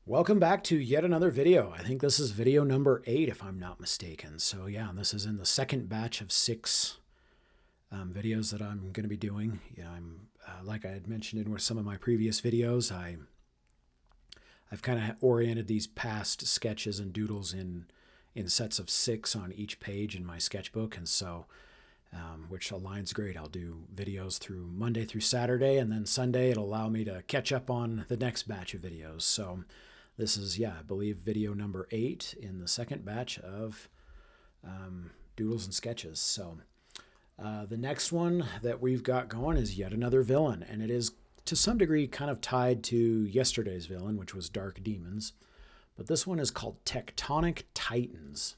Welcome back to yet another video. I think this is video number 8 if I'm not mistaken. So yeah, this is in the second batch of 6 videos that I'm going to be doing. Yeah, I'm like I had mentioned in some of my previous videos, I've kind of oriented these past sketches and doodles in sets of 6 on each page in my sketchbook, and so which aligns great. I'll do videos through Monday through Saturday, and then Sunday it'll allow me to catch up on the next batch of videos. So this is, I believe video number 8 in the second batch of doodles and sketches. So the next one that we've got going is yet another villain, and it is to some degree kind of tied to yesterday's villain, which was Dark Demons. But this one is called Tectonic Titans.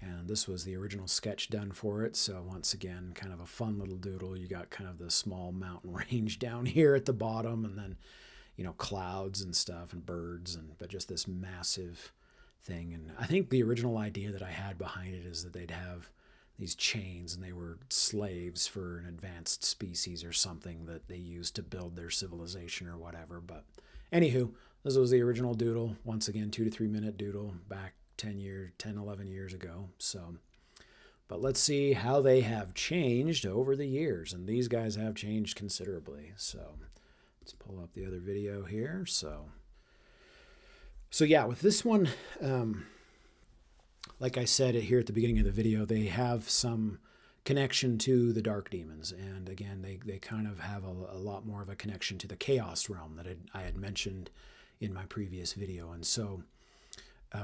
And this was the original sketch done for it. So once again, kind of a fun little doodle. You got kind of the small mountain range down here at the bottom, and then, clouds and stuff and birds, but just this massive thing. And I think the original idea that I had behind it is that they'd have these chains and they were slaves for an advanced species or something that they used to build their civilization or whatever. But anywho, this was the original doodle. Once again, 2 to 3 minute doodle back 11 years ago. So, but let's see how they have changed over the years. And these guys have changed considerably. So let's pull up the other video here. So yeah, with this one, like I said here at the beginning of the video, they have some connection to the Dark Demons. And again, they kind of have a lot more of a connection to the Chaos realm that I had mentioned in my previous video. And so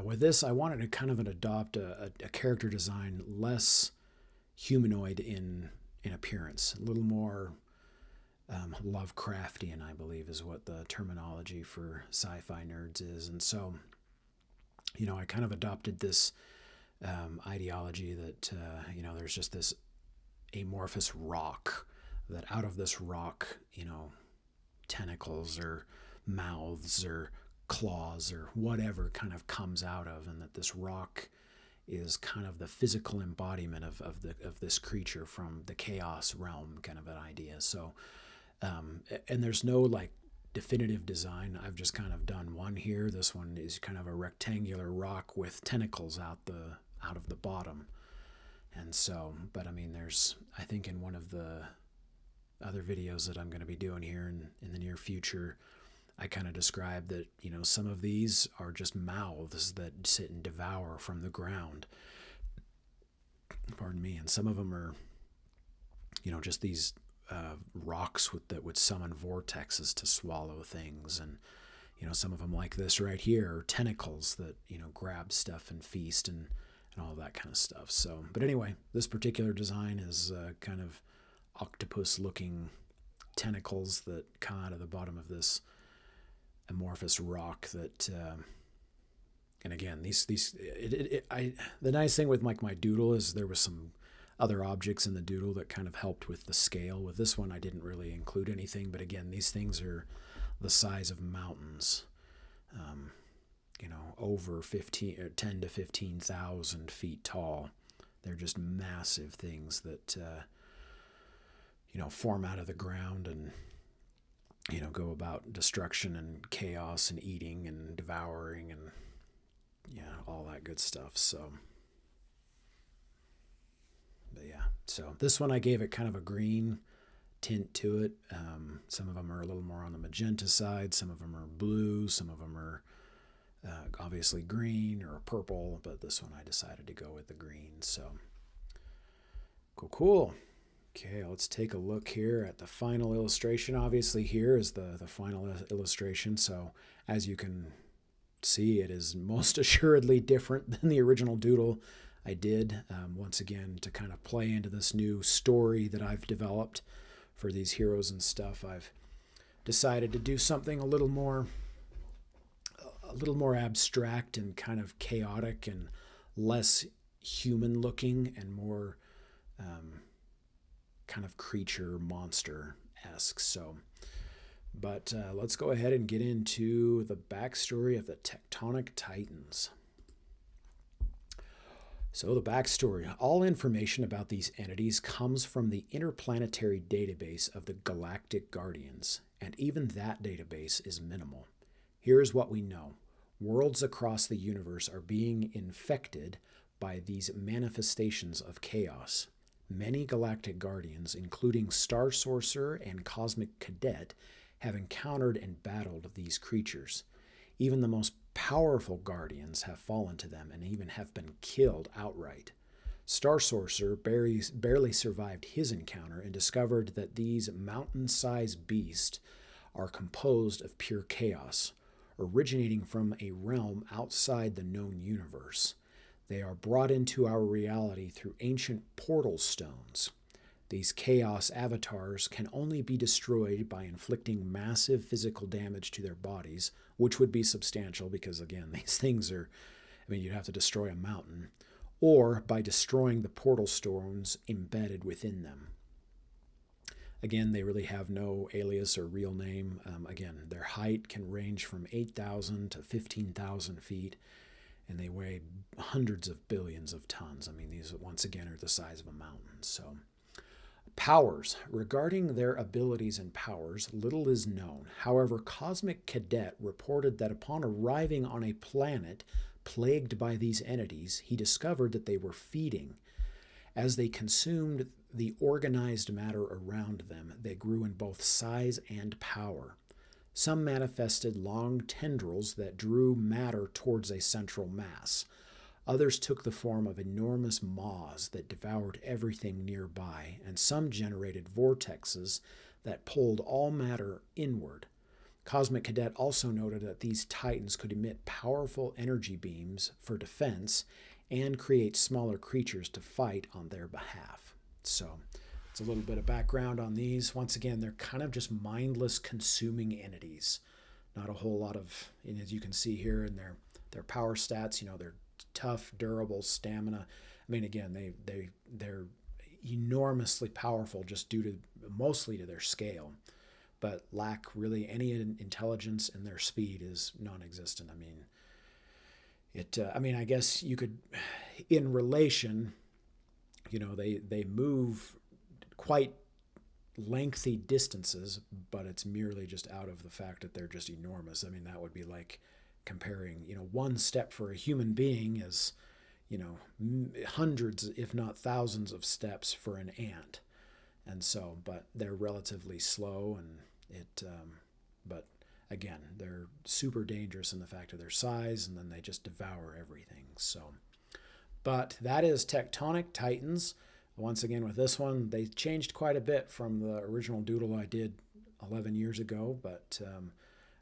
with this, I wanted to kind of adopt a character design less humanoid in appearance, a little more Lovecraftian, I believe, is what the terminology for sci-fi nerds is. And so, I kind of adopted this ideology that, there's just this amorphous rock, that out of this rock, tentacles or mouths or claws or whatever kind of comes out of, and that this rock is kind of the physical embodiment of this creature from the chaos realm, kind of an idea. So and there's no like definitive design. I've just kind of done one here. This one is kind of a rectangular rock with tentacles out of the bottom. And so, but I mean, I think in one of the other videos that I'm going to be doing here in the near future, I kind of described that, some of these are just mouths that sit and devour from the ground. Pardon me. And some of them are, just these rocks that would summon vortexes to swallow things. And, some of them like this right here are tentacles that, grab stuff and feast and all that kind of stuff. So, but anyway, this particular design is kind of octopus-looking tentacles that come out of the bottom of this amorphous rock that and again, the nice thing with like my doodle is there was some other objects in the doodle that kind of helped with the scale. With this one, I didn't really include anything, but again, these things are the size of mountains, over 10 to 15,000 feet tall. They're just massive things that form out of the ground and go about destruction and chaos and eating and devouring and all that good stuff. So, but yeah, so this one I gave it kind of a green tint to it. Some of them are a little more on the magenta side. Some of them are blue. Some of them are obviously green or purple, but this one I decided to go with the green. So cool. Okay, let's take a look here at the final illustration. Obviously here is the final illustration. So as you can see, it is most assuredly different than the original doodle I did. Once again, to kind of play into this new story that I've developed for these heroes and stuff, I've decided to do something a little more abstract and kind of chaotic and less human looking and more kind of creature monster-esque. So, but let's go ahead and get into the backstory of the Tectonic Titans. So the backstory: all information about these entities comes from the interplanetary database of the Galactic Guardians, and even that database is minimal. Here is what we know. Worlds across the universe are being infected by these manifestations of chaos. Many galactic guardians, including Star Sorcerer and Cosmic Cadet, have encountered and battled these creatures. Even the most powerful guardians have fallen to them and even have been killed outright. Star Sorcerer barely survived his encounter and discovered that these mountain-sized beasts are composed of pure chaos, originating from a realm outside the known universe. They are brought into our reality through ancient portal stones. These chaos avatars can only be destroyed by inflicting massive physical damage to their bodies, which would be substantial because, again, these things are, you'd have to destroy a mountain, or by destroying the portal stones embedded within them. Again, they really have no alias or real name. Again, their height can range from 8,000 to 15,000 feet, and they weigh hundreds of billions of tons. These, once again, are the size of a mountain. So, powers. Regarding their abilities and powers, little is known. However, Cosmic Cadet reported that upon arriving on a planet plagued by these entities, he discovered that they were feeding. As they consumed the organized matter around them, they grew in both size and power. Some manifested long tendrils that drew matter towards a central mass. Others took the form of enormous maws that devoured everything nearby, and some generated vortexes that pulled all matter inward. Cosmic Cadet also noted that these titans could emit powerful energy beams for defense and create smaller creatures to fight on their behalf. So it's a little bit of background on these. Once again, they're kind of just mindless consuming entities. Not a whole lot of, and as you can see here in their power stats, they're tough, durable, stamina. Again, they're enormously powerful just due to mostly to their scale, but lack really any intelligence, and their speed is non-existent. I guess you could, in relation, they move quite lengthy distances, but it's merely just out of the fact that they're just enormous. That would be like comparing, one step for a human being is, hundreds, if not thousands of steps for an ant. And so, but they're relatively slow, and but again, they're super dangerous in the fact of their size, and then they just devour everything. So, but that is Tectonic Titans. Once again, with this one, they changed quite a bit from the original doodle I did 11 years ago, but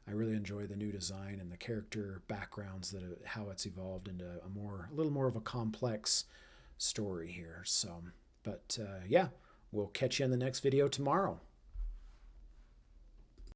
I really enjoy the new design and the character backgrounds, how it's evolved into a little more of a complex story here. So, but yeah, we'll catch you in the next video tomorrow.